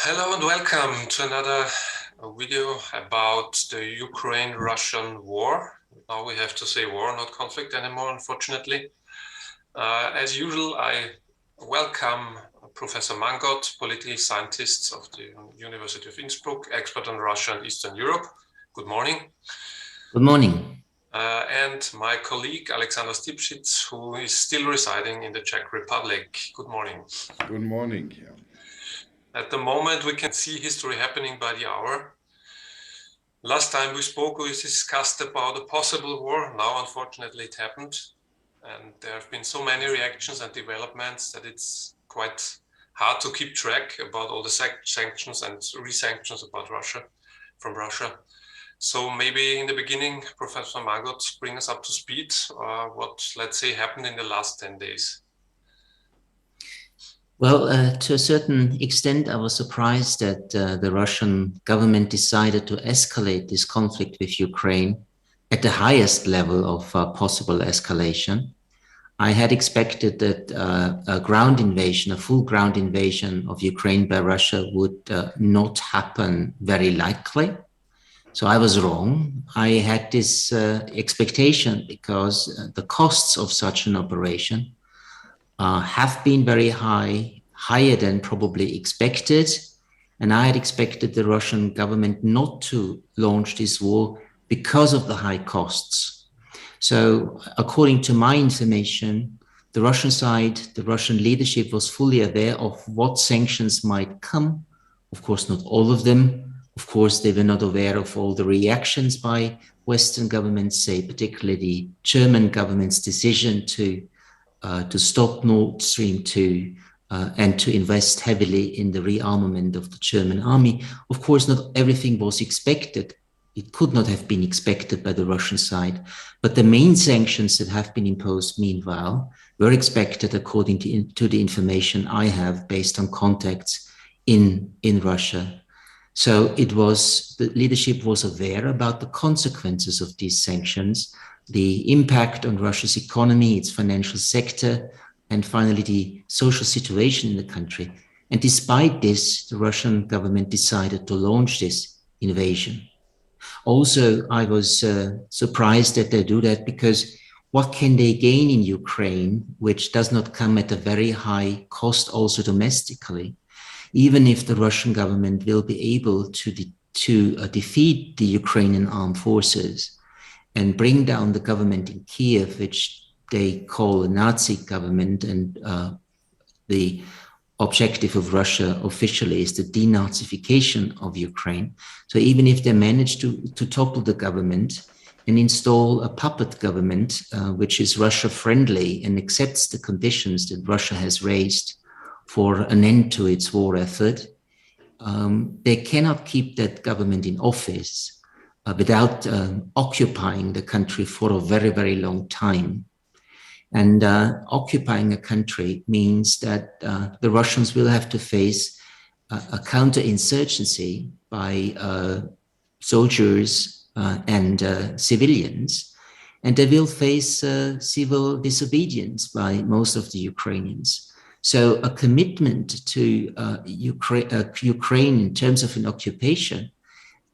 Hello and welcome to another video about the Ukraine-Russian war. Now we have to say war, not conflict anymore, unfortunately. As usual, I welcome Professor Mangott, political scientist of the University of Innsbruck, expert on Russia and Eastern Europe. Good morning. Good morning. And my colleague Alexander Stipschitz, who is still residing in the Czech Republic. Good morning. Good morning. Yeah. At the moment, we can see history happening by the hour. Last time we spoke, we discussed about a possible war. Now, unfortunately, it happened. And there have been so many reactions and developments that it's quite hard to keep track about all the sanctions and re-sanctions about Russia, from Russia. So maybe in the beginning, Professor Mangott, bring us up to speed what, let's say, happened in the last 10 days. Well, to a certain extent, I was surprised that the Russian government decided to escalate this conflict with Ukraine at the highest level of possible escalation. I had expected that a ground invasion, a full ground invasion of Ukraine by Russia would not happen very likely. So I was wrong. I had this expectation because the costs of such an operation have been very high, higher than probably expected. And I had expected the Russian government not to launch this war because of the high costs. So according to my information, the Russian side, the Russian leadership was fully aware of what sanctions might come. Of course, not all of them. Of course, they were not aware of all the reactions by Western governments, say particularly the German government's decision to stop Nord Stream 2 and to invest heavily in the rearmament of the German army. Of course, not everything was expected. It could not have been expected by the Russian side. But the main sanctions that have been imposed, meanwhile, were expected according to the information I have based on contacts in Russia. So the leadership was aware about the consequences of these sanctions, the impact on Russia's economy, its financial sector, and finally the social situation in the country. And despite this, the Russian government decided to launch this invasion. Also, I was surprised that they do that because what can they gain in Ukraine, which does not come at a very high cost also domestically? Even if the Russian government will be able to defeat the Ukrainian armed forces and bring down the government in Kiev, which they call a Nazi government, and the objective of Russia officially is the denazification of Ukraine. So even if they manage to topple the government and install a puppet government, which is Russia-friendly and accepts the conditions that Russia has raised for an end to its war effort, they cannot keep that government in office without occupying the country for a very, very long time. And occupying a country means that the Russians will have to face a counterinsurgency by soldiers and civilians, and they will face civil disobedience by most of the Ukrainians. So a commitment to Ukraine in terms of an occupation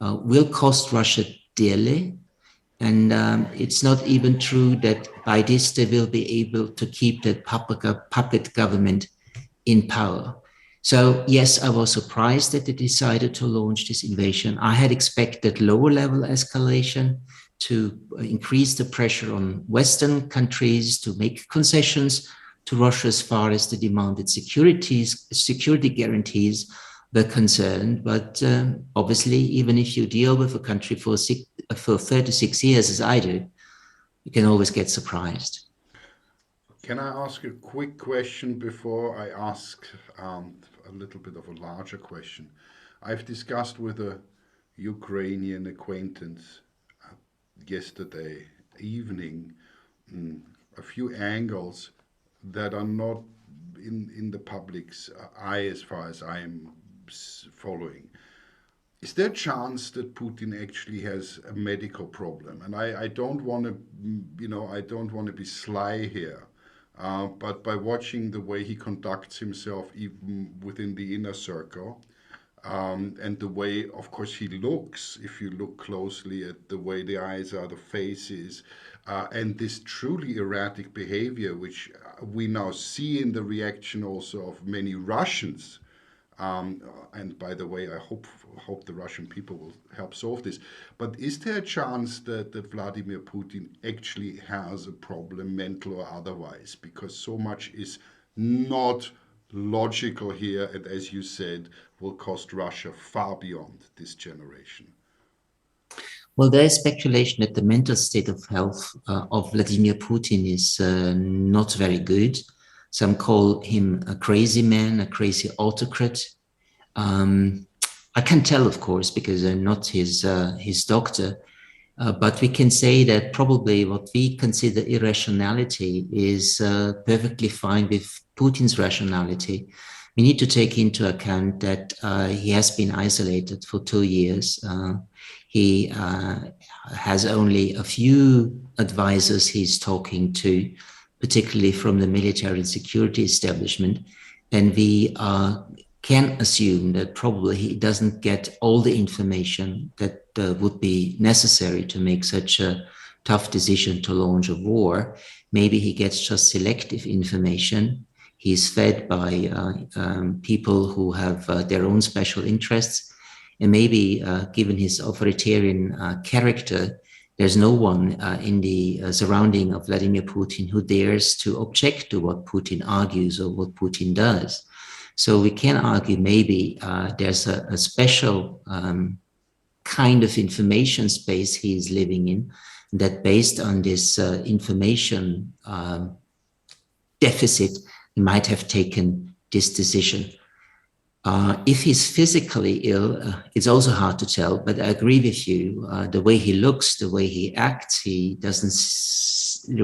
will cost Russia dearly. And it's not even true that by this they will be able to keep that puppet government in power. So yes, I was surprised that they decided to launch this invasion. I had expected lower level escalation to increase the pressure on Western countries to make concessions to Russia as far as the demanded security guarantees were concerned. But obviously, even if you deal with a country for 36 years, as I do, you can always get surprised. Can I ask a quick question before I ask a little bit of a larger question? I've discussed with a Ukrainian acquaintance yesterday evening a few angles that are not in the public's eye as far as I am following. Is there a chance that Putin actually has a medical problem? And I don't want to, I don't want to be sly here. But by watching the way he conducts himself, even within the inner circle, And the way, of course, he looks, if you look closely at the way the eyes are, the faces, and this truly erratic behavior, which we now see in the reaction also of many Russians. And by the way, I hope the Russian people will help solve this. But is there a chance that Vladimir Putin actually has a problem, mental or otherwise? Because so much is not logical here, and as you said, will cost Russia far beyond this generation. Well, there is speculation that the mental state of health of Vladimir Putin is not very good. Some call him a crazy man, a crazy autocrat. I can't tell, of course, because I'm not his doctor. But we can say that probably what we consider irrationality is perfectly fine with Putin's rationality. We need to take into account that he has been isolated for 2 years. He has only a few advisors he's talking to, particularly from the military and security establishment. And we can assume that probably he doesn't get all the information that would be necessary to make such a tough decision to launch a war. Maybe he gets just selective information. He's fed by people who have their own special interests. And maybe given his authoritarian character, there's no one in the surrounding of Vladimir Putin who dares to object to what Putin argues or what Putin does. So we can argue maybe there's a special kind of information space he is living in, that based on this information deficit, he might have taken this decision. If he's physically ill, it's also hard to tell, but I agree with you. The way he looks, the way he acts, he doesn't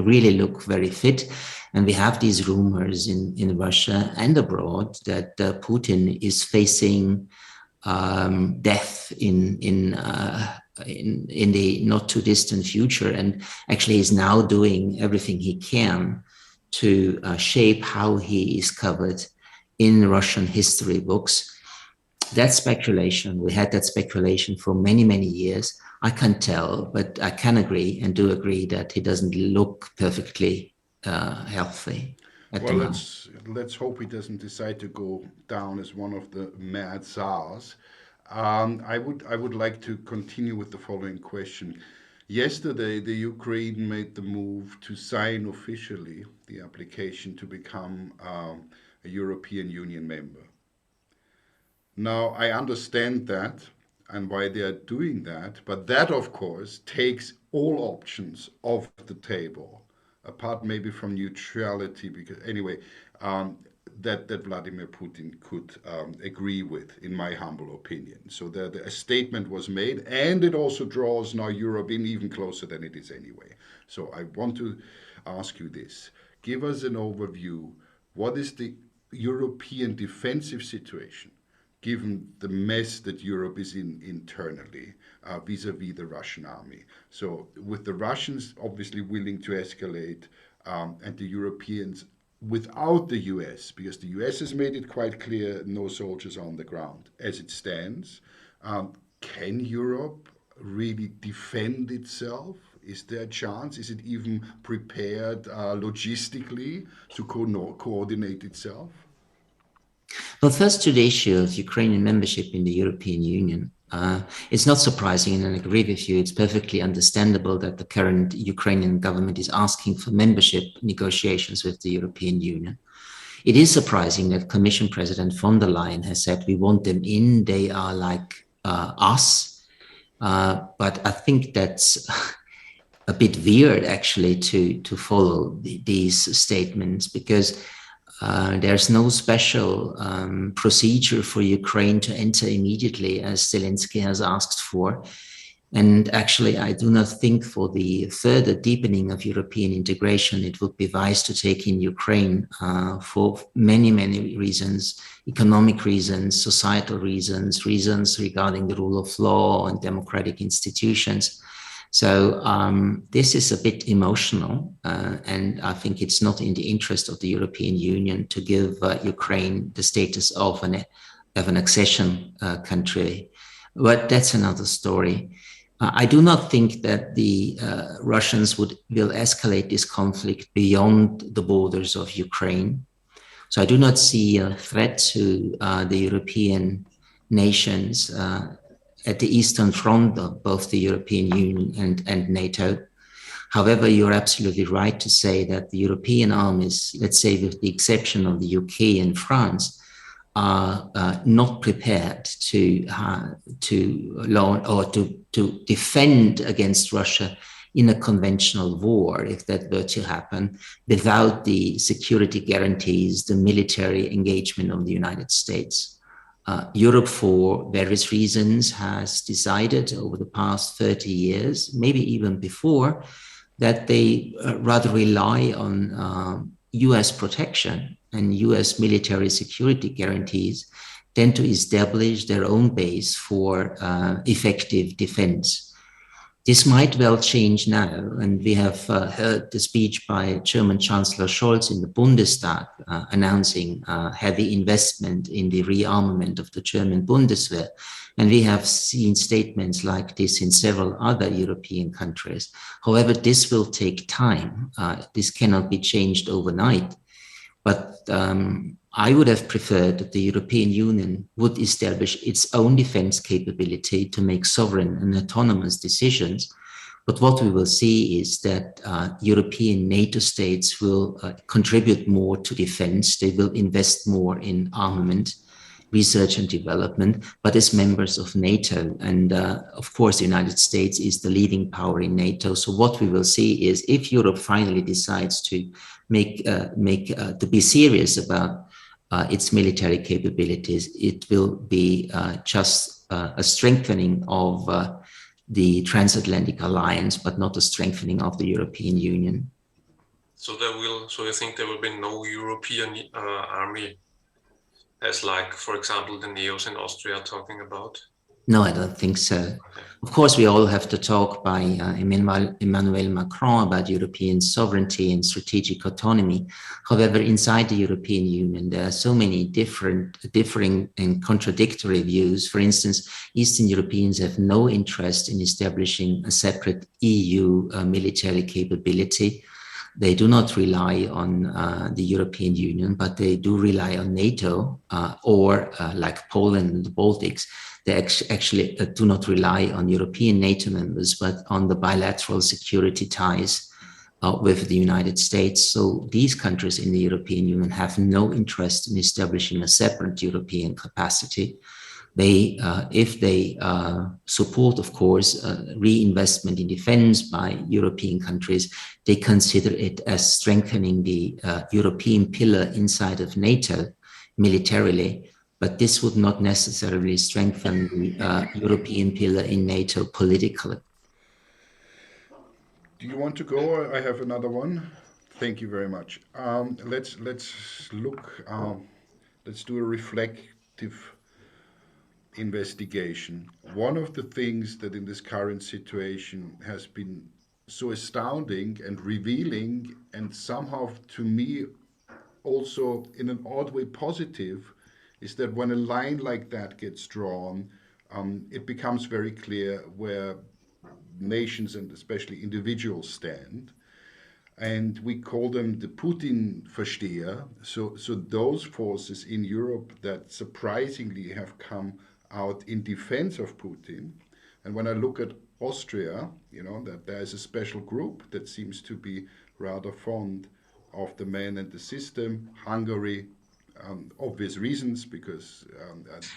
really look very fit. And we have these rumors in Russia and abroad that Putin is facing death in the not too distant future, and actually is now doing everything he can to shape how he is covered in Russian history books. That's speculation. We had that speculation for many, many years. I can't tell, but I can agree and do agree that he doesn't look perfectly healthy. Well, let's hope he doesn't decide to go down as one of the mad tsars. I would like to continue with the following question. Yesterday, the Ukraine made the move to sign officially the application to become a European Union member. Now, I understand that and why they are doing that, but that, of course, takes all options off the table, apart maybe from neutrality, because anyway, that Vladimir Putin could agree with, in my humble opinion. So a statement was made, and it also draws now Europe in even closer than it is anyway. So I want to ask you this. Give us an overview. What is the European defensive situation, given the mess that Europe is in internally, vis-a-vis the Russian army? So with the Russians obviously willing to escalate, and the Europeans without the US, because the US has made it quite clear no soldiers on the ground as it stands, can Europe really defend itself? Is there a chance? Is it even prepared logistically to coordinate itself? Well, first to the issue of Ukrainian membership in the European Union. It's not surprising, and I agree with you, it's perfectly understandable that the current Ukrainian government is asking for membership negotiations with the European Union. It is surprising that Commission President von der Leyen has said we want them in, they are like us. But I think that's a bit weird actually to follow these statements, because there's no special procedure for Ukraine to enter immediately, as Zelensky has asked for. And actually, I do not think for the further deepening of European integration, it would be wise to take in Ukraine for many, many reasons: economic reasons, societal reasons, reasons regarding the rule of law and democratic institutions. So this is a bit emotional, and I think it's not in the interest of the European Union to give Ukraine the status of an accession country. But that's another story. I do not think that the Russians will escalate this conflict beyond the borders of Ukraine. So I do not see a threat to the European nations at the Eastern Front of both the European Union and NATO. However, you're absolutely right to say that the European armies, let's say with the exception of the UK and France, are not prepared to launch or to defend against Russia in a conventional war, if that were to happen, without the security guarantees, the military engagement of the United States. Europe, for various reasons, has decided over the past 30 years, maybe even before, that they rather rely on US protection and US military security guarantees than to establish their own base for effective defense. This might well change now, and we have heard the speech by German Chancellor Scholz in the Bundestag announcing heavy investment in the rearmament of the German Bundeswehr. And we have seen statements like this in several other European countries. However, this will take time. This cannot be changed overnight. But I would have preferred that the European Union would establish its own defense capability to make sovereign and autonomous decisions. But what we will see is that European NATO states will contribute more to defense. They will invest more in armament, research and development, but as members of NATO. And of course, the United States is the leading power in NATO. So what we will see is if Europe finally decides to to be serious about its military capabilities, it will be just a strengthening of the transatlantic alliance, but not a strengthening of the European Union. So you think there will be no European army, as like, for example, the NEOs in Austria are talking about? No, I don't think so. Okay. Of course, we all have to talk by Emmanuel Macron about European sovereignty and strategic autonomy. However, inside the European Union, there are so many differing and contradictory views. For instance, Eastern Europeans have no interest in establishing a separate EU military capability. They do not rely on the European Union, but they do rely on NATO or like Poland and the Baltics. They actually do not rely on European NATO members, but on the bilateral security ties with the United States. So these countries in the European Union have no interest in establishing a separate European capacity. If they support, of course, reinvestment in defense by European countries, they consider it as strengthening the European pillar inside of NATO militarily. But this would not necessarily strengthen the European pillar in NATO politically. Do you want to go, or I have another one? Thank you very much. Let's look. Let's do a reflective investigation. One of the things that in this current situation has been so astounding and revealing, and somehow to me also in an odd way positive, is that when a line like that gets drawn, it becomes very clear where nations and especially individuals stand. And we call them the Putin Versteher. So those forces in Europe that surprisingly have come out in defense of Putin. And when I look at Austria, that there is a special group that seems to be rather fond of the man and the system. Hungary, obvious reasons, because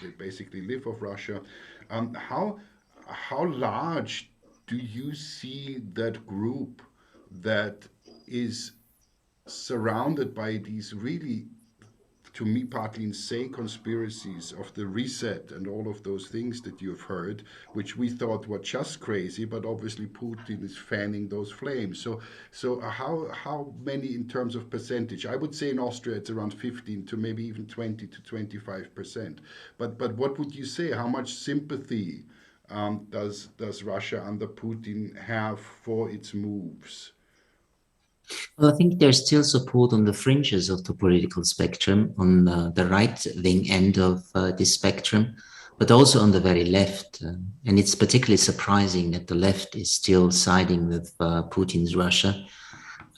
they basically live off Russia. How large do you see that group that is surrounded by these really, to me, partly insane conspiracies of the reset and all of those things that you've heard, which we thought were just crazy, but obviously Putin is fanning those flames. So how many in terms of percentage? I would say in Austria it's around 15 to maybe even 20 to 25%. But what would you say? How much sympathy does Russia under Putin have for its moves? Well, I think there's still support on the fringes of the political spectrum, on the right-wing end of this spectrum, but also on the very left. And it's particularly surprising that the left is still siding with Putin's Russia,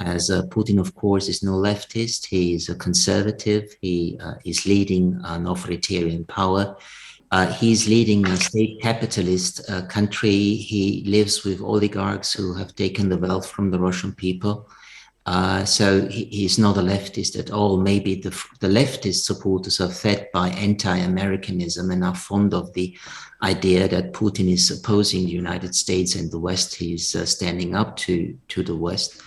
as Putin, of course, is no leftist. He is a conservative. He is leading an authoritarian power. He's leading a state capitalist country. He lives with oligarchs who have taken the wealth from the Russian people. So he's not a leftist at all. Maybe the leftist supporters are fed by anti-Americanism and are fond of the idea that Putin is opposing the United States and the West. He's standing up to the West.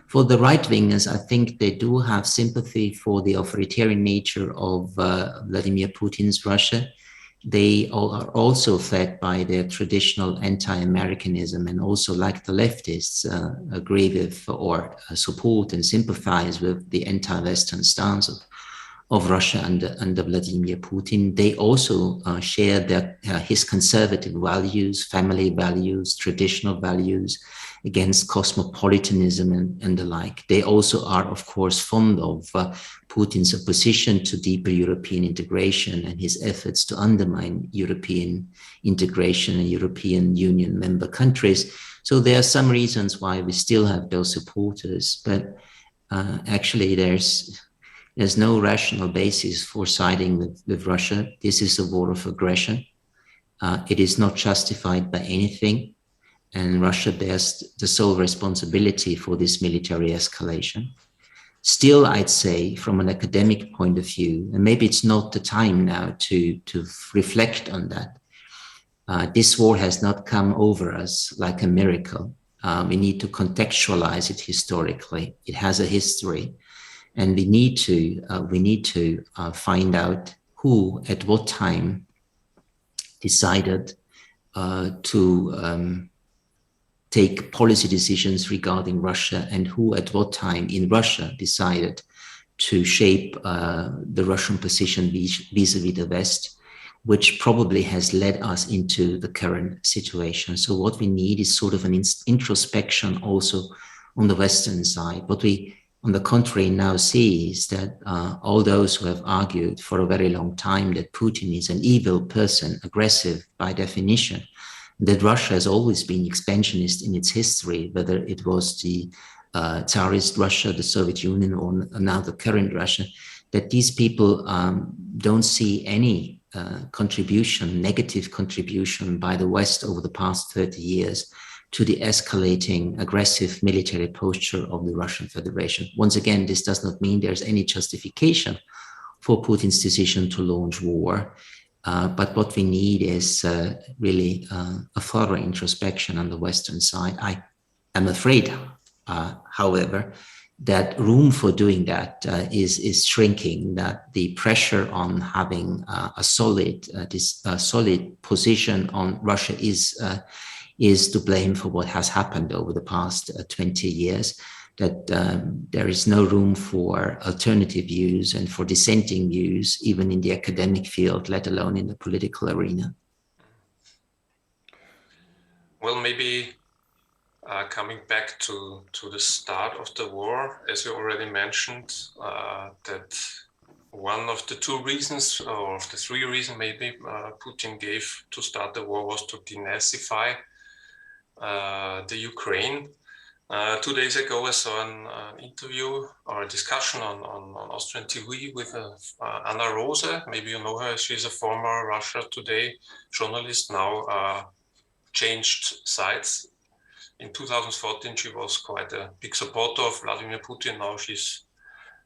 For the right-wingers, I think they do have sympathy for the authoritarian nature of Vladimir Putin's Russia. They are also fed by their traditional anti-Americanism, and also, like the leftists, agree with or support and sympathize with the anti-Western stance of Russia under Vladimir Putin. They also share his conservative values, family values, traditional values, against cosmopolitanism and the like. They also are, of course, fond of Putin's opposition to deeper European integration and his efforts to undermine European integration and European Union member countries. So there are some reasons why we still have those supporters, but actually there's no rational basis for siding with Russia. This is a war of aggression. It is not justified by anything. And Russia bears the sole responsibility for this military escalation. Still, I'd say, from an academic point of view, and maybe it's not the time now to reflect on that, this war has not come over us like a miracle. We need to contextualize it historically. It has a history, and we need to find out who, at what time, decided to take policy decisions regarding Russia, and who at what time in Russia decided to shape the Russian position vis-a-vis the West, which probably has led us into the current situation. So what we need is sort of an introspection also on the Western side. What we, on the contrary, now see is that all those who have argued for a very long time that Putin is an evil person, aggressive by definition, that Russia has always been expansionist in its history, whether it was the Tsarist Russia, the Soviet Union, or now the current Russia, that these people don't see any negative contribution by the West over the past 30 years to the escalating aggressive military posture of the Russian Federation. Once again, this does not mean there's any justification for Putin's decision to launch war. But what we need is really a thorough introspection on the Western side. I am afraid, however, that room for doing that is shrinking, that the pressure on having a solid position on Russia is to blame for what has happened over the past 20 years, that there is no room for alternative views and for dissenting views, even in the academic field, let alone in the political arena. Well, maybe coming back to the start of the war, as you already mentioned, that one of the two reasons, or of the three reasons maybe, Putin gave to start the war was to denazify the Ukraine. 2 days ago, I saw an interview or a discussion on Austrian TV with Anna Rose. Maybe you know her. She's a former Russia Today journalist, now changed sides. In 2014, she was quite a big supporter of Vladimir Putin. Now she's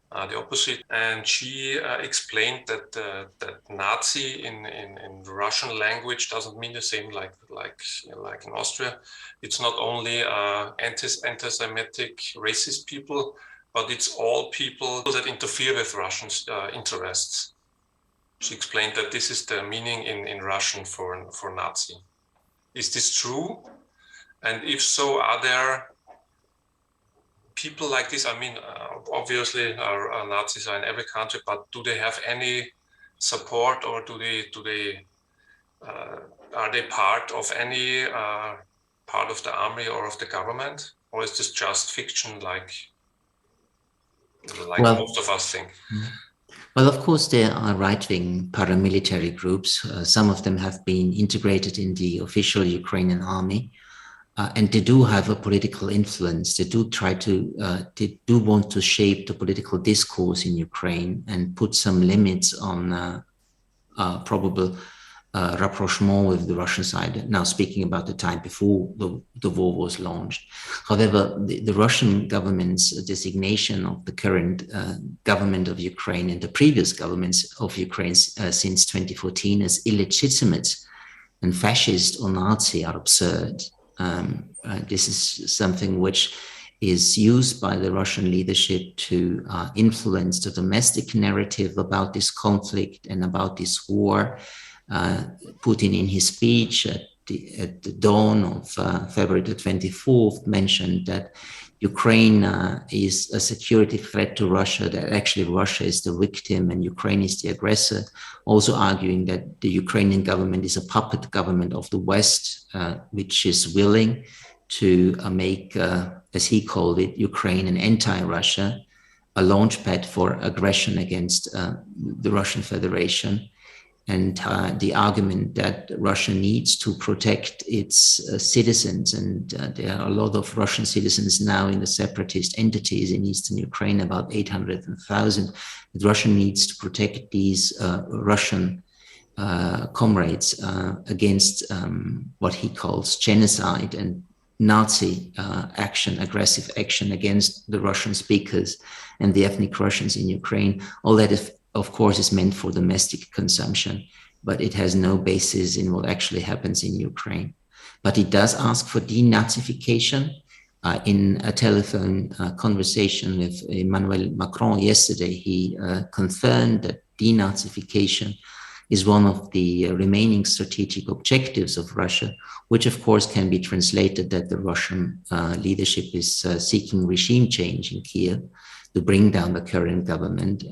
the opposite. And she explained that that Nazi in the Russian language doesn't mean the same like in Austria. It's not only anti-Semitic, racist people, but it's all people that interfere with Russians' interests. She explained that this is the meaning in Russian for Nazi. Is this true? And if so, are there people like this? I mean, obviously Nazis are in every country, but do they have any support, or are they part of any part of the army or of the government, or is this just fiction? Like, like Well, most of us think. well, of course, there are right-wing paramilitary groups. Some of them have been integrated in the official Ukrainian army, and they do have a political influence. They do want to shape the political discourse in Ukraine and put some limits on probable rapprochement with the Russian side. Now, speaking about the time before the war was launched. However, the Russian government's designation of the current government of Ukraine and the previous governments of Ukraine since 2014 as illegitimate and fascist or Nazi are absurd. This is something which is used by the Russian leadership to influence the domestic narrative about this conflict and about this war. Putin, in his speech at the dawn of February the 24th, mentioned that Ukraine is a security threat to Russia, that actually Russia is the victim and Ukraine is the aggressor, also arguing that the Ukrainian government is a puppet government of the West, which is willing to make, as he called it, Ukraine an anti-Russia, a launchpad for aggression against the Russian Federation. And the argument that Russia needs to protect its citizens, and there are a lot of Russian citizens now in the separatist entities in eastern Ukraine, about 800,000, that Russia needs to protect these Russian comrades against what he calls genocide and Nazi action, aggressive action against the Russian speakers and the ethnic Russians in Ukraine. All that is, of course, is meant for domestic consumption, but it has no basis in what actually happens in Ukraine. But it does ask for denazification. In a telephone conversation with Emmanuel Macron yesterday, he confirmed that denazification is one of the remaining strategic objectives of Russia, which of course can be translated that the Russian leadership is seeking regime change in Kiev to bring down the current government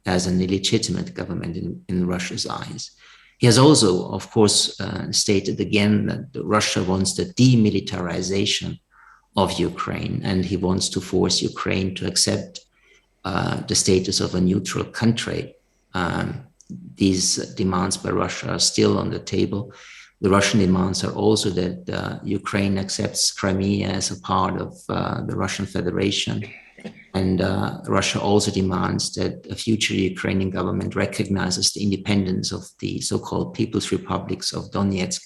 as an illegitimate government in Russia's eyes. He has also, of course, stated again that Russia wants the demilitarization of Ukraine, and he wants to force Ukraine to accept the status of a neutral country. These demands by Russia are still on the table. The Russian demands are also that Ukraine accepts Crimea as a part of the Russian Federation. And Russia also demands that a future Ukrainian government recognizes the independence of the so-called People's Republics of Donetsk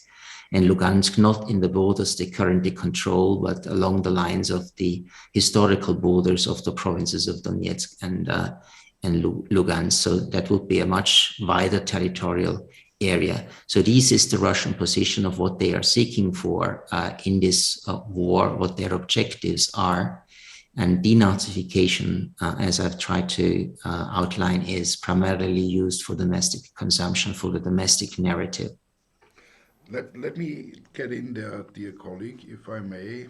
and Lugansk, not in the borders they currently control, but along the lines of the historical borders of the provinces of Donetsk and Lugansk. So that would be a much wider territorial area. So this is the Russian position of what they are seeking for in this war, what their objectives are. And denazification, as I've tried to outline, is primarily used for domestic consumption, for the domestic narrative. Let me get in there, dear colleague, if I may,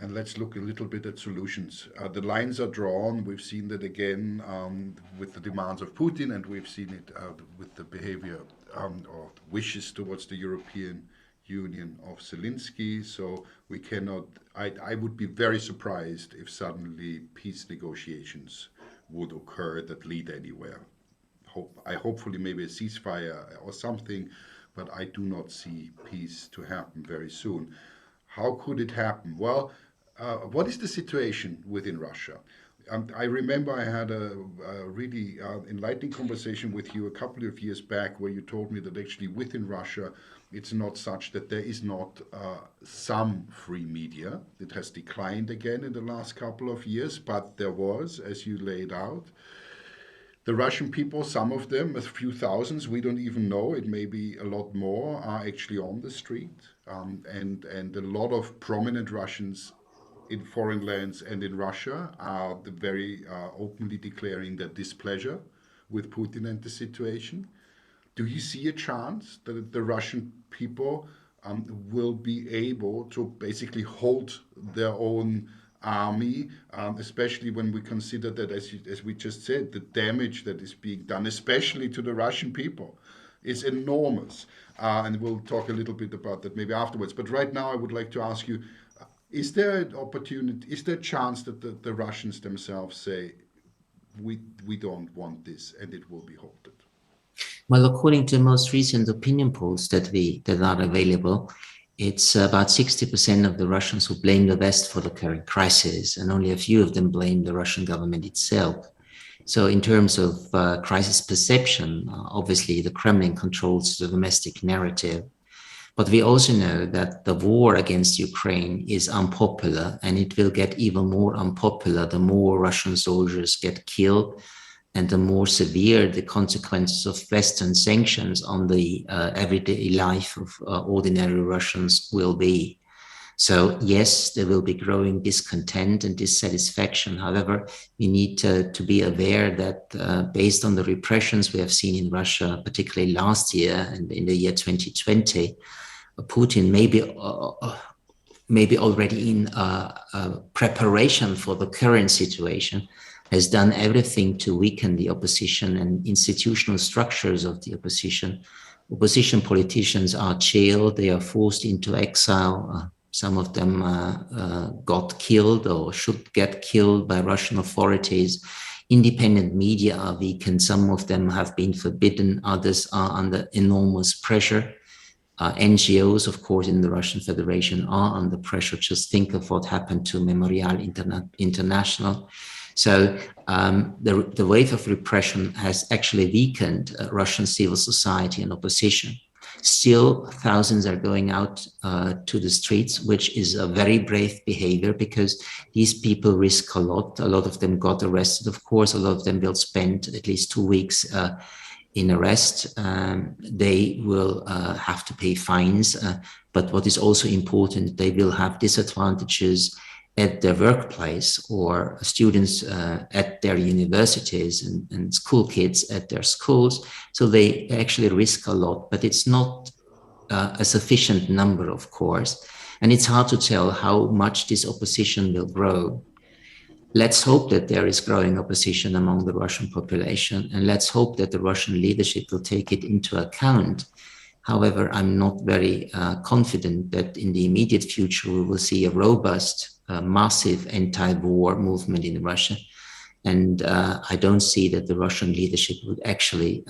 and let's look a little bit at solutions. The lines are drawn. We've seen that again with the demands of Putin, and we've seen it with the behavior or wishes towards the European Union of Zelensky. So we cannot, I would be very surprised if suddenly peace negotiations would occur that lead anywhere. Hopefully maybe a ceasefire or something, but I do not see peace to happen very soon. How could it happen? Well, what is the situation within Russia? I remember I had a really enlightening conversation with you a couple of years back where you told me that actually within Russia it's not such that there is not some free media. It has declined again in the last couple of years, but there was, as you laid out. The Russian people, some of them, a few thousands, we don't even know, it may be a lot more, are actually on the street. And a lot of prominent Russians in foreign lands and in Russia are very openly declaring their displeasure with Putin and the situation. Do you see a chance that the Russian people will be able to basically hold their own army, especially when we consider that, as we just said, the damage that is being done, especially to the Russian people, is enormous. And we'll talk a little bit about that maybe afterwards. But right now I would like to ask you, Is there an opportunity? Is there a chance that the Russians themselves say we don't want this and it will be halted? Well, according to the most recent opinion polls that are available, it's about 60% of the Russians who blame the West for the current crisis, and only a few of them blame the Russian government itself. So in terms of crisis perception, obviously the Kremlin controls the domestic narrative. But we also know that the war against Ukraine is unpopular, and it will get even more unpopular the more Russian soldiers get killed and the more severe the consequences of Western sanctions on the everyday life of ordinary Russians will be. So yes, there will be growing discontent and dissatisfaction. However, we need to be aware that based on the repressions we have seen in Russia, particularly last year and in the year 2020, Putin maybe already in preparation for the current situation, has done everything to weaken the opposition and institutional structures of the opposition. Opposition politicians are jailed, they are forced into exile. Some of them got killed or should get killed by Russian authorities. Independent media are weakened, some of them have been forbidden, others are under enormous pressure. NGOs, of course, in the Russian Federation are under pressure. Just think of what happened to Memorial International. So the wave of repression has actually weakened Russian civil society and opposition. Still, thousands are going out to the streets, which is a very brave behavior because these people risk a lot. A lot of them got arrested, of course. A lot of them will spend at least 2 weeks in arrest. They will have to pay fines. But what is also important, they will have disadvantages at their workplace, or students at their universities and school kids at their schools. So they actually risk a lot, but it's not a sufficient number, of course. And it's hard to tell how much this opposition will grow. Let's hope that there is growing opposition among the Russian population, and let's hope that the Russian leadership will take it into account. However, I'm not very confident that in the immediate future we will see a robust, massive anti-war movement in Russia. And I don't see that the Russian leadership would actually,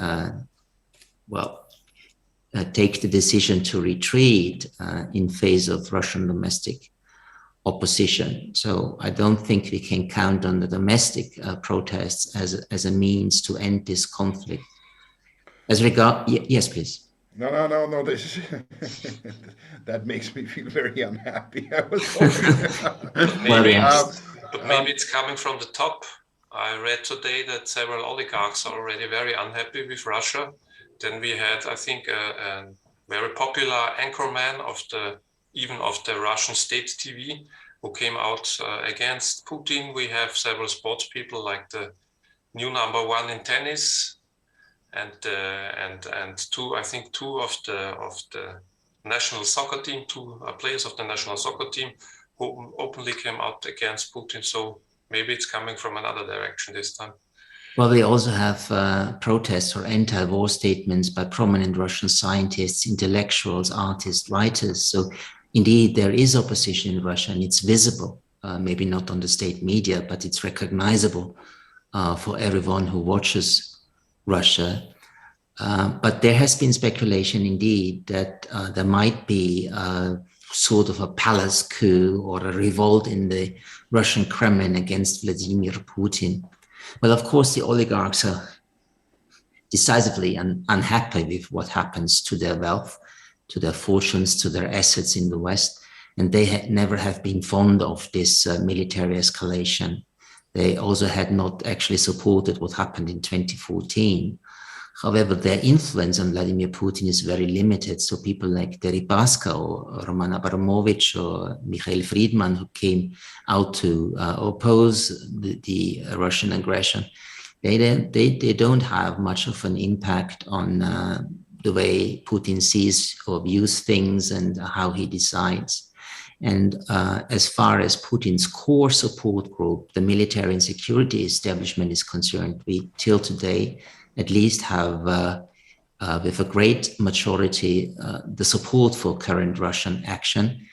take the decision to retreat in face of Russian domestic opposition. So I don't think we can count on the domestic protests as a means to end this conflict. As regard, yes, please. No. This that makes me feel very unhappy. I was hoping. Maybe it's coming from the top. I read today that several oligarchs are already very unhappy with Russia. Then we had, I think, a very popular anchorman of the Russian state TV who came out against Putin. We have several sports people like the new #1 in tennis, and two of the national soccer team, two players of the national soccer team who openly came out against Putin. So maybe it's coming from another direction this time. Well, we also have protests or anti-war statements by prominent Russian scientists, intellectuals, artists, writers. So indeed, there is opposition in Russia, and it's visible, maybe not on the state media, but it's recognizable for everyone who watches Russia. But there has been speculation indeed that there might be sort of a palace coup or a revolt in the Russian Kremlin against Vladimir Putin. Well, of course, the oligarchs are decisively unhappy with what happens to their wealth, to their fortunes, to their assets in the West, and they never have been fond of this military escalation. They also had not actually supported what happened in 2014. However, their influence on Vladimir Putin is very limited. So people like Deripaska or Roman Abramovich or Mikhail Friedman, who came out to oppose the Russian aggression, they don't have much of an impact on the way Putin sees or views things and how he decides. And as far as Putin's core support group, the military and security establishment is concerned, we till today at least have, with a great majority, the support for current Russian action.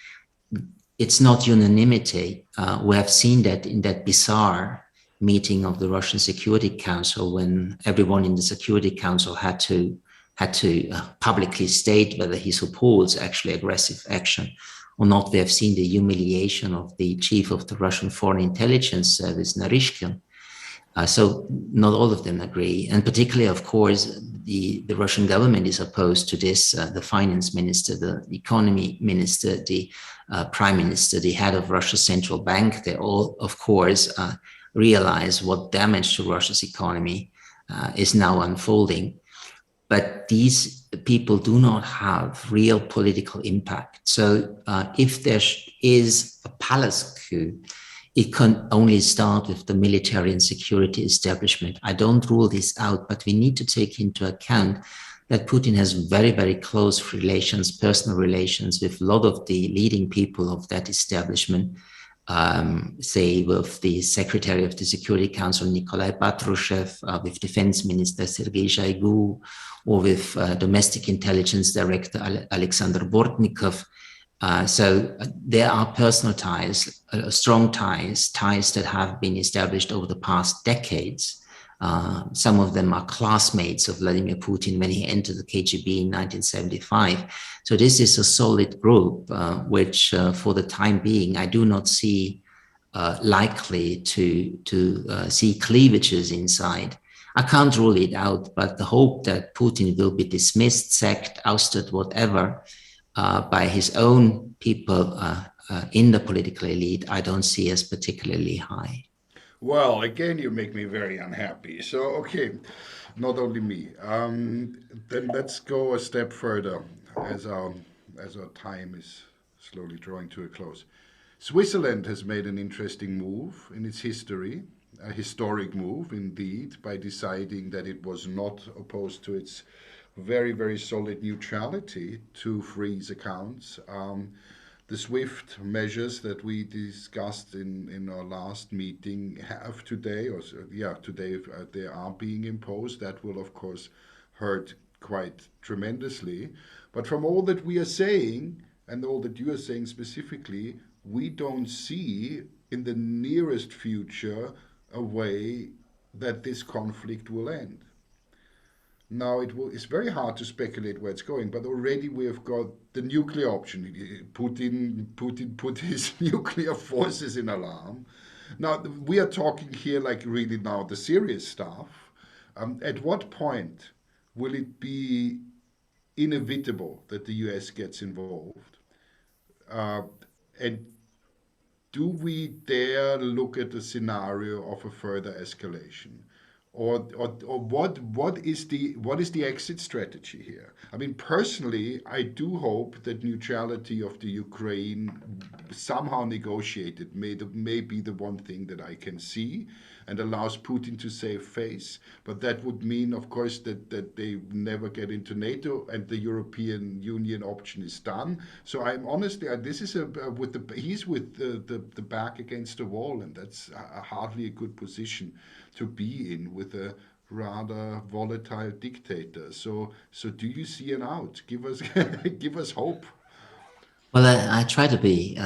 it's not unanimity. We have seen that in that bizarre meeting of the Russian Security Council, when everyone in the Security Council had to publicly state whether he supports actually aggressive action or not. We have seen the humiliation of the chief of the Russian Foreign Intelligence Service, Narishkin. So not all of them agree. And particularly, of course, the Russian government is opposed to this. The finance minister, the economy minister, the prime minister, the head of Russia's central bank, they all, of course, realize what damage to Russia's economy is now unfolding. But these people do not have real political impact. So if there is a palace coup, it can only start with the military and security establishment. I don't rule this out, but we need to take into account that Putin has very, very close relations, personal relations with a lot of the leading people of that establishment, say with the Secretary of the Security Council, Nikolai Patrushev, with Defense Minister Sergei Shoigu, or with Domestic Intelligence Director Alexander Bortnikov. So there are personal ties, strong ties that have been established over the past decades. Some of them are classmates of Vladimir Putin when he entered the KGB in 1975. So this is a solid group, which for the time being, I do not see likely to see cleavages inside. I can't rule it out, but the hope that Putin will be dismissed, sacked, ousted, whatever, by his own people in the political elite, I don't see as particularly high. Well, again, you make me very unhappy. So, okay, not only me. Then let's go a step further as our time is slowly drawing to a close. Switzerland has made an interesting move in its history, a historic move indeed, by deciding that it was not opposed to its very, very solid neutrality to freeze accounts. The SWIFT measures that we discussed in our last meeting have today, today they are being imposed. That will, of course, hurt quite tremendously. But from all that we are saying, and all that you are saying specifically, we don't see in the nearest future a way that this conflict will end. Now, it's very hard to speculate where it's going, but already we have got the nuclear option. Putin put his nuclear forces in alarm. Now, we are talking here like really now the serious stuff. At what point will it be inevitable that the US gets involved? And do we dare look at the scenario of a further escalation? Or what is the exit strategy here? I mean, personally, I do hope that neutrality of the Ukraine somehow negotiated may be the one thing that I can see and allows Putin to save face. But that would mean, of course, that they never get into NATO and the European Union option is done. So I'm honestly, this is he's with the back against the wall, and that's hardly a good position to be in with a rather volatile dictator. So do you see an out? Give us hope. Well, I try to be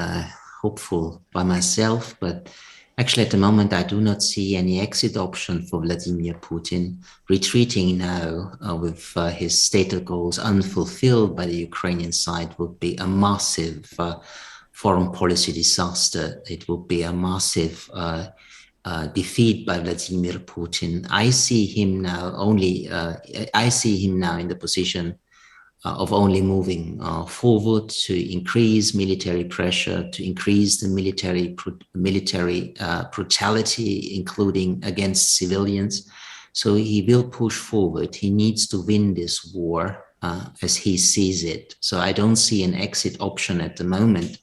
hopeful by myself, but actually at the moment I do not see any exit option for Vladimir Putin. Retreating now with his stated goals unfulfilled by the Ukrainian side would be a massive foreign policy disaster. It would be a massive defeat by Vladimir Putin. I see him now in the position of only moving forward to increase military pressure, to increase the military brutality, including against civilians. So he will push forward. He needs to win this war as he sees it. So I don't see an exit option at the moment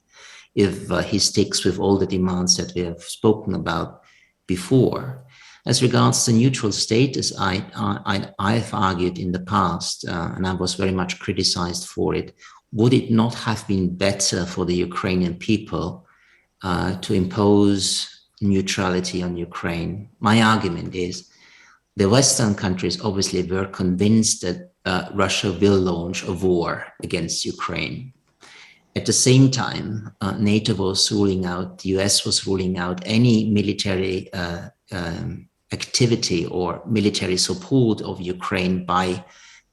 if he sticks with all the demands that we have spoken about before. As regards the neutral status, I've argued in the past, and I was very much criticized for it, would it not have been better for the Ukrainian people to impose neutrality on Ukraine? My argument is the Western countries obviously were convinced that Russia will launch a war against Ukraine. At the same time, NATO was ruling out, the US was ruling out any military activity or military support of Ukraine by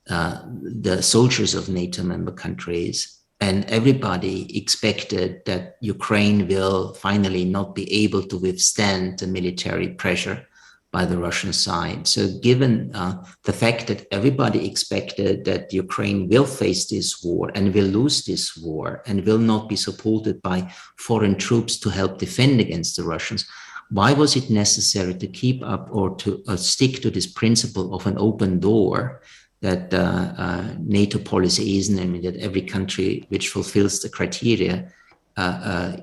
the soldiers of NATO member countries. And everybody expected that Ukraine will finally not be able to withstand the military pressure by the Russian side. So given the fact that everybody expected that Ukraine will face this war and will lose this war and will not be supported by foreign troops to help defend against the Russians, why was it necessary to keep up or to stick to this principle of an open door that NATO policy is, namely that every country which fulfills the criteria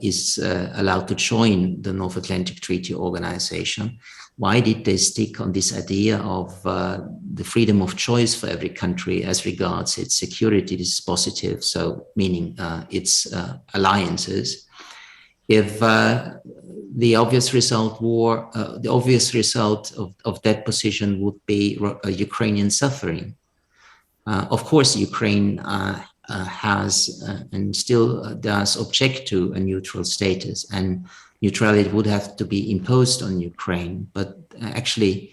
is allowed to join the North Atlantic Treaty Organization? Why did they stick on this idea of the freedom of choice for every country as regards its security dispositive, so meaning its alliances, if the obvious result of that position would be Ukrainian suffering? Of course, Ukraine has and still does object to a neutral status, and neutrality would have to be imposed on Ukraine. But actually,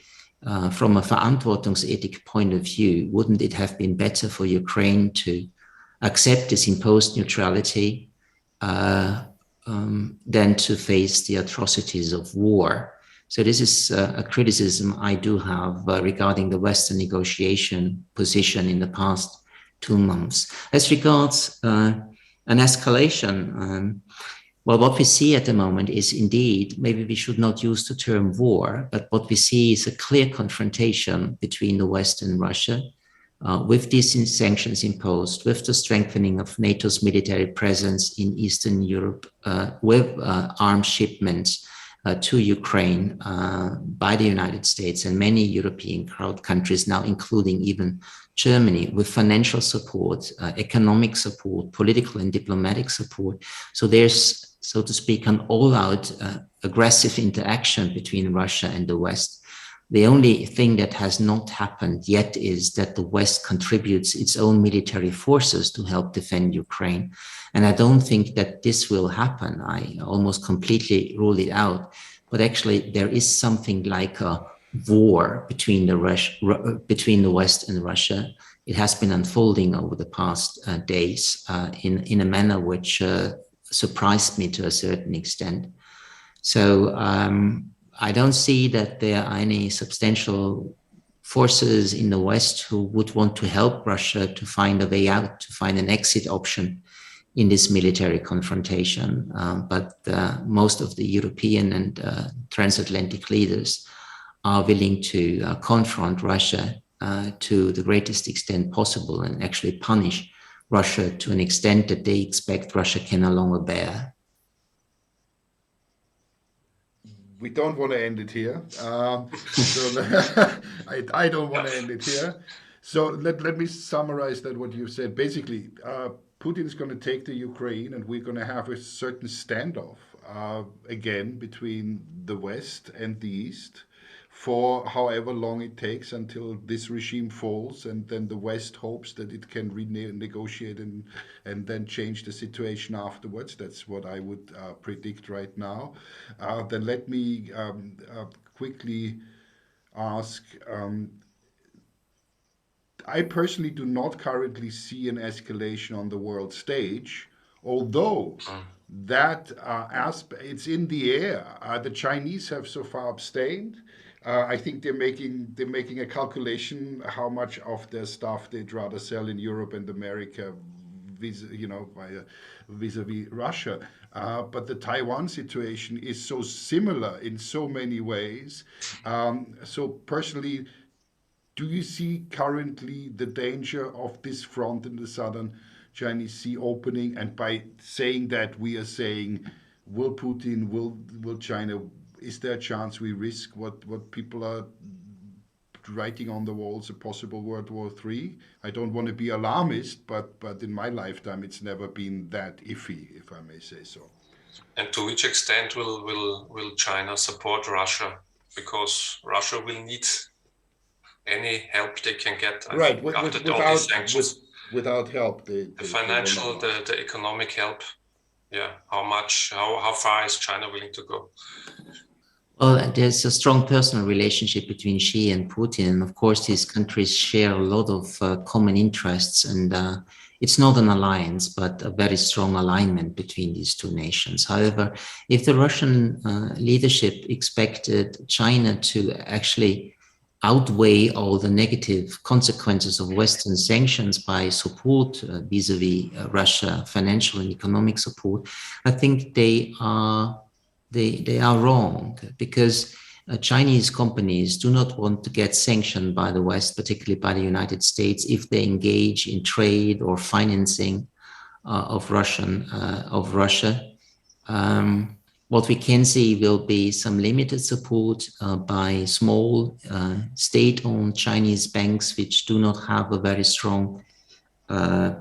from a Verantwortungsethik point of view, wouldn't it have been better for Ukraine to accept this imposed neutrality than to face the atrocities of war? So this is a criticism I do have regarding the Western negotiation position in the past 2 months. As regards an escalation, well, what we see at the moment is indeed, maybe we should not use the term war, but what we see is a clear confrontation between the West and Russia, with these sanctions imposed, with the strengthening of NATO's military presence in Eastern Europe, with arms shipments to Ukraine by the United States and many European countries now, including even Germany, with financial support, economic support, political and diplomatic support. So there's, so to speak, an all-out aggressive interaction between Russia and the West. The only thing that has not happened yet is that the West contributes its own military forces to help defend Ukraine. And I don't think that this will happen. I almost completely rule it out. But actually, there is something like a war between the West and Russia. It has been unfolding over the past days in a manner which surprised me to a certain extent. So I don't see that there are any substantial forces in the West who would want to help Russia to find a way out, to find an exit option in this military confrontation. But most of the European and transatlantic leaders are willing to confront Russia to the greatest extent possible and actually punish Russia to an extent that they expect Russia can no longer bear. We don't want to end it here. I don't want to end it here. So let me summarize that what you said. Basically, Putin is going to take the Ukraine, and we're going to have a certain standoff again between the West and the East for however long it takes until this regime falls, and then the West hopes that it can renegotiate and then change the situation afterwards. That's what I would predict right now. Then let me quickly ask, I personally do not currently see an escalation on the world stage, although that aspect, it's in the air. The Chinese have so far abstained. I think they're making a calculation how much of their stuff they'd rather sell in Europe and America, vis-a-vis Russia. But the Taiwan situation is so similar in so many ways. So personally, do you see currently the danger of this front in the southern Chinese Sea opening? And by saying that, we are saying, will Putin, will China, is there a chance we risk what people are writing on the walls, a possible World War III? I don't want to be alarmist, but in my lifetime, it's never been that iffy, if I may say so. And to which extent will China support Russia? Because Russia will need any help they can get. Right, after all these sanctions. without help, the they will financial, not last. the economic help. Yeah, how far is China willing to go? Well, there's a strong personal relationship between Xi and Putin. And of course, these countries share a lot of common interests. And it's not an alliance, but a very strong alignment between these two nations. However, if the Russian leadership expected China to actually outweigh all the negative consequences of Western sanctions by support vis-a-vis Russia, financial and economic support, I think they are wrong, because Chinese companies do not want to get sanctioned by the West, particularly by the United States, if they engage in trade or financing of Russia. What we can see will be some limited support by small state-owned Chinese banks, which do not have a very strong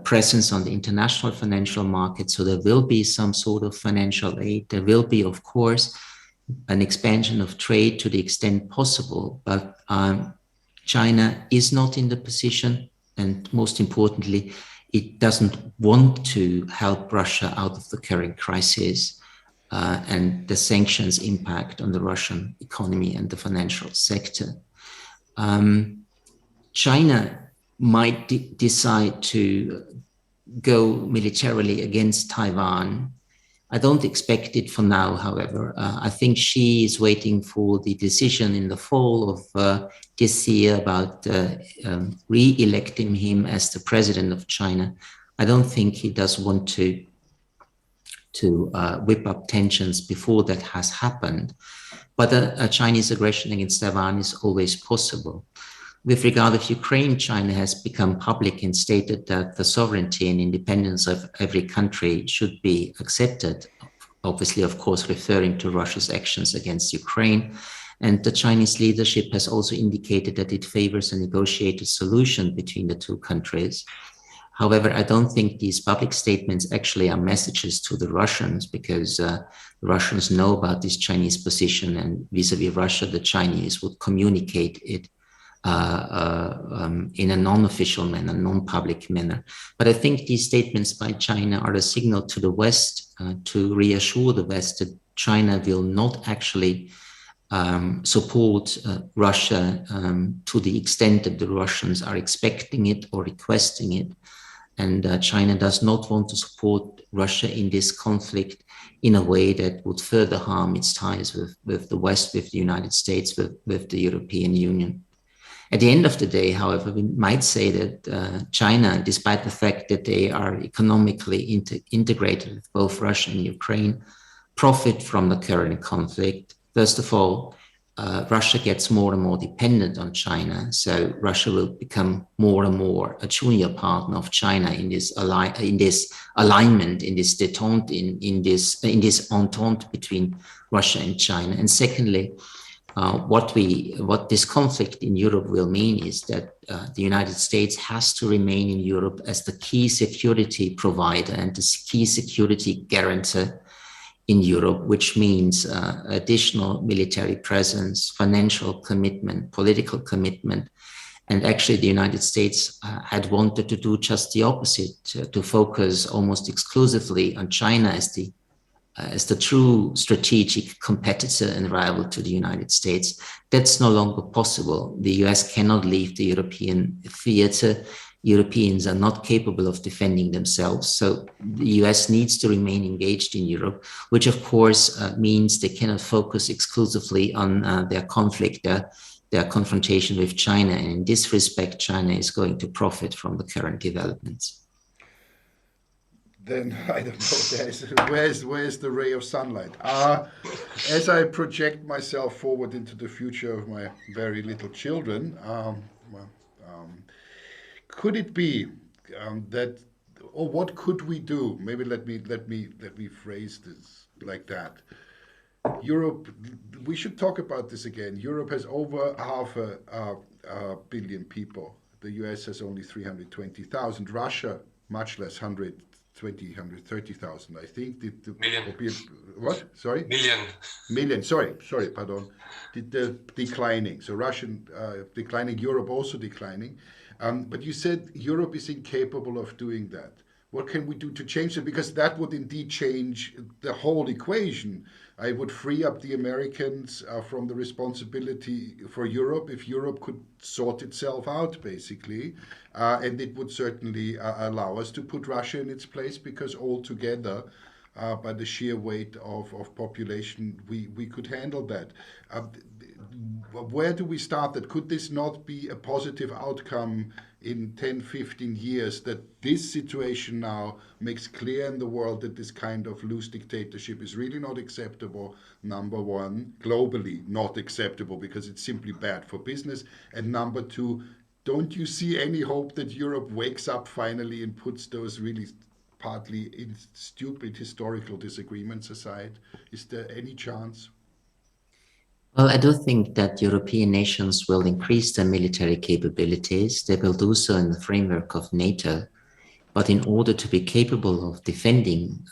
presence on the international financial market. So there will be some sort of financial aid. There will be, of course, an expansion of trade to the extent possible, but China is not in the position, and most importantly, it doesn't want to help Russia out of the current crisis and the sanctions impact on the Russian economy and the financial sector. China might decide to go militarily against Taiwan. I don't expect it for now, however. I think Xi is waiting for the decision in the fall of this year about re-electing him as the president of China. I don't think he does want to whip up tensions before that has happened. But a Chinese aggression against Taiwan is always possible. With regard of Ukraine, China has become public and stated that the sovereignty and independence of every country should be accepted, obviously, of course, referring to Russia's actions against Ukraine. And the Chinese leadership has also indicated that it favors a negotiated solution between the two countries. However, I don't think these public statements actually are messages to the Russians, because the Russians know about this Chinese position, and vis-a-vis Russia, the Chinese would communicate it in a non-official manner, non-public manner. But I think these statements by China are a signal to the West to reassure the West that China will not actually support Russia to the extent that the Russians are expecting it or requesting it. And China does not want to support Russia in this conflict in a way that would further harm its ties with the West, with the United States, with the European Union. At the end of the day, however, we might say that China, despite the fact that they are economically integrated with both Russia and Ukraine, profit from the current conflict. First of all, Russia gets more and more dependent on China, so Russia will become more and more a junior partner of China in this alignment, in this détente, in this entente between Russia and China. And secondly, what this conflict in Europe will mean is that the United States has to remain in Europe as the key security provider and the key security guarantor in Europe, which means additional military presence, financial commitment, political commitment. And actually, the United States had wanted to do just the opposite, to focus almost exclusively on China as the true strategic competitor and rival to the United States. That's no longer possible. The US cannot leave the European theater. Europeans are not capable of defending themselves. So the US needs to remain engaged in Europe, which of course means they cannot focus exclusively on their conflict, their confrontation with China. And in this respect, China is going to profit from the current developments. Then I don't know. Where's the ray of sunlight? As I project myself forward into the future of my very little children, could it be that, or what could we do? Maybe let me phrase this like that. Europe, we should talk about this again. Europe has over half a billion people. The US has only 320,000. Russia, much less, 130,000, I think. Million. What? Sorry? Million. Sorry, pardon. The declining. So Russian declining, Europe also declining. But you said Europe is incapable of doing that. What can we do to change it? Because that would indeed change the whole equation. I would free up the Americans from the responsibility for Europe if Europe could sort itself out, basically. And it would certainly allow us to put Russia in its place, because altogether, by the sheer weight of population, we could handle that. Where do we start that? Could this not be a positive outcome in 10, 15 years, that this situation now makes clear in the world that this kind of loose dictatorship is really not acceptable? Number one, globally not acceptable because it's simply bad for business. And number two, don't you see any hope that Europe wakes up finally and puts those really partly stupid historical disagreements aside? Is there any chance? Well, I do think that European nations will increase their military capabilities. They will do so in the framework of NATO. But in order to be capable of defending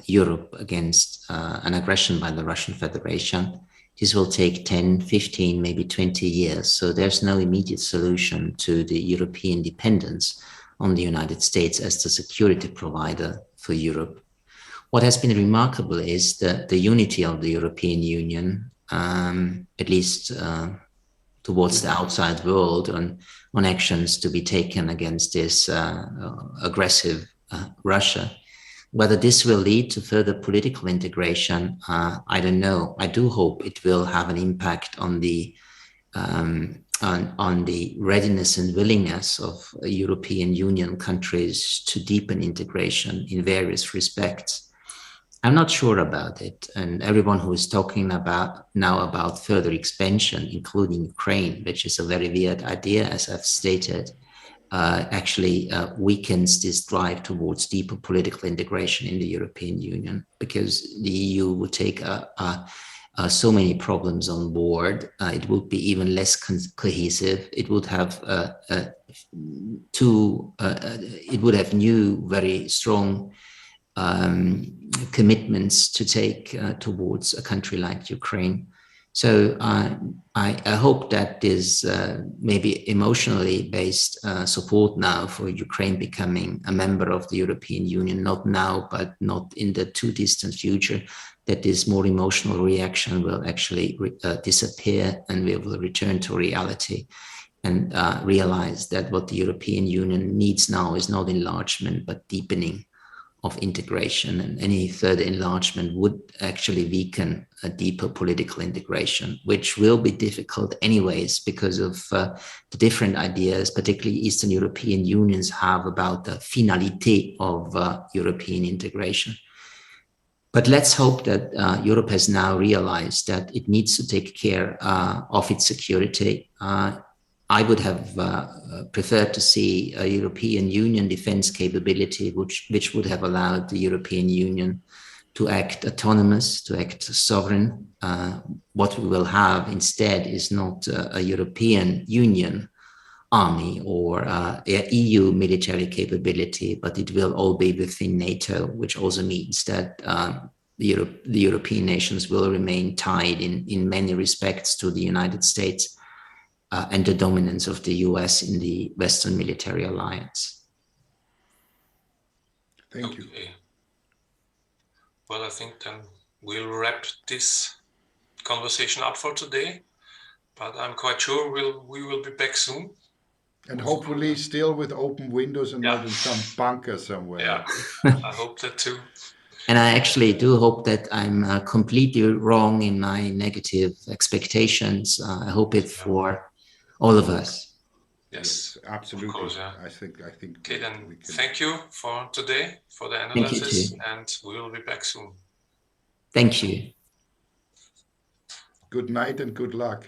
Europe against an aggression by the Russian Federation, this will take 10, 15, maybe 20 years. So there's no immediate solution to the European dependence on the United States as the security provider for Europe. What has been remarkable is the unity of the European Union, at least towards the outside world, on actions to be taken against this aggressive Russia. Whether this will lead to further political integration, I don't know. I do hope it will have an impact on the readiness and willingness of European Union countries to deepen integration in various respects. I'm not sure about it, and everyone who is talking about further expansion, including Ukraine, which is a very weird idea, as I've stated, actually weakens this drive towards deeper political integration in the European Union, because the EU would take so many problems on board. It would be even less cohesive. It would have new, very strong commitments to take towards a country like Ukraine. So I hope that this maybe emotionally based support now for Ukraine becoming a member of the European Union, not now, but not in the too distant future, that this more emotional reaction will actually disappear, and we will return to reality and realize that what the European Union needs now is not enlargement, but deepening of integration, and any further enlargement would actually weaken a deeper political integration, which will be difficult anyways because of the different ideas, particularly Eastern European unions have about the finalité of European integration. But let's hope that Europe has now realized that it needs to take care of its security. I would have preferred to see a European Union defense capability, which would have allowed the European Union to act autonomous, to act sovereign. What we will have instead is not a European Union army or EU military capability, but it will all be within NATO, which also means that the European nations will remain tied in many respects to the United States and the dominance of the US in the Western military alliance. Thank you. Well, I think then we'll wrap this conversation up for today, but I'm quite sure we will be back soon. And hopefully still with open windows and not in some bunker somewhere. Yeah, I hope that too. And I actually do hope that I'm completely wrong in my negative expectations. I hope it for all of us. Yes, absolutely. Of course, yeah. I think. Okay, then thank you for today, for the analysis, and we will be back soon. Thank you. Good night and good luck.